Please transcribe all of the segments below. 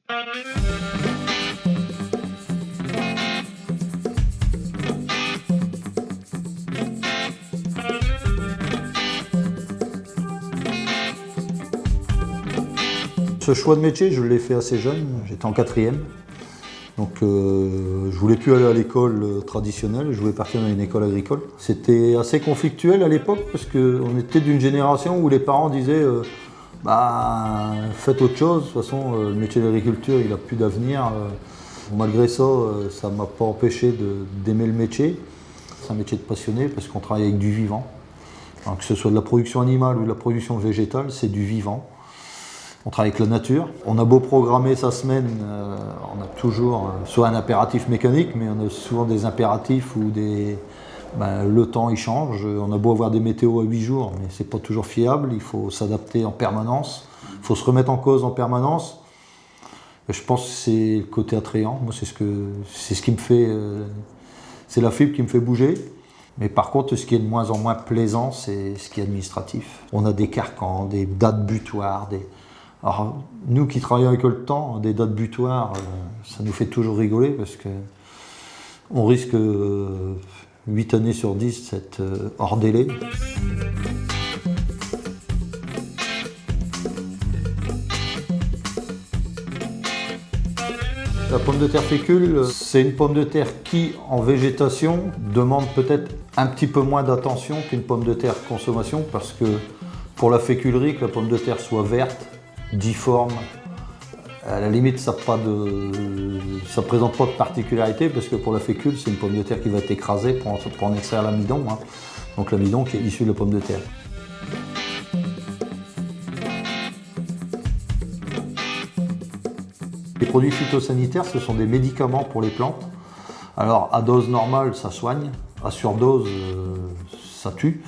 Ce choix de métier, je l'ai fait assez jeune, j'étais en quatrième. Donc je voulais plus aller à l'école traditionnelle, je voulais partir dans une école agricole. C'était assez conflictuel à l'époque parce qu'on était d'une génération où les parents disaient faites autre chose, de toute façon le métier d'agriculture il n'a plus d'avenir. Malgré ça, ça ne m'a pas empêché d'aimer le métier. C'est un métier de passionné parce qu'on travaille avec du vivant. Alors, que ce soit de la production animale ou de la production végétale, c'est du vivant. On travaille avec la nature. On a beau programmer sa semaine, on a toujours soit un impératif mécanique, mais on a souvent des impératifs où le temps il change. On a beau avoir des météos à 8 jours, mais c'est pas toujours fiable. Il faut s'adapter en permanence. Il faut se remettre en cause en permanence. Et je pense que c'est le côté attrayant. Moi, c'est ce qui me fait. C'est la fibre qui me fait bouger. Mais par contre, ce qui est de moins en moins plaisant, c'est ce qui est administratif. On a des carcans, des dates butoirs, Alors, nous qui travaillons avec le temps, des dates butoirs, ça nous fait toujours rigoler parce qu'on risque 8 années sur 10 d'être hors délai. La pomme de terre fécule, c'est une pomme de terre qui, en végétation, demande peut-être un petit peu moins d'attention qu'une pomme de terre consommation parce que pour la féculerie, que la pomme de terre soit verte, difforme, à la limite ça présente pas de particularité parce que pour la fécule c'est une pomme de terre qui va être écrasée pour en extraire l'amidon, donc l'amidon qui est issu de la pomme de terre. Les produits phytosanitaires ce sont des médicaments pour les plantes. Alors à dose normale ça soigne, à surdose ça tue.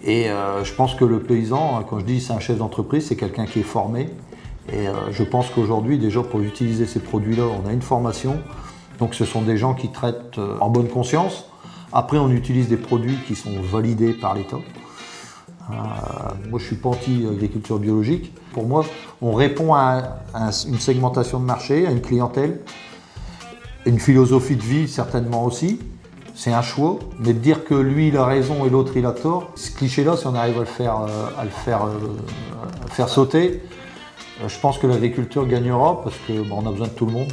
Et je pense que le paysan, quand je dis c'est un chef d'entreprise, c'est quelqu'un qui est formé. Et je pense qu'aujourd'hui, déjà pour utiliser ces produits-là, on a une formation. Donc ce sont des gens qui traitent en bonne conscience. Après, on utilise des produits qui sont validés par l'État. Moi, je suis pas anti-agriculture biologique. Pour moi, on répond à une segmentation de marché, à une clientèle, une philosophie de vie certainement aussi. C'est un choix, mais de dire que lui il a raison et l'autre il a tort, ce cliché-là, si on arrive à le faire sauter, je pense que l'agriculture gagnera parce qu'on a besoin de tout le monde.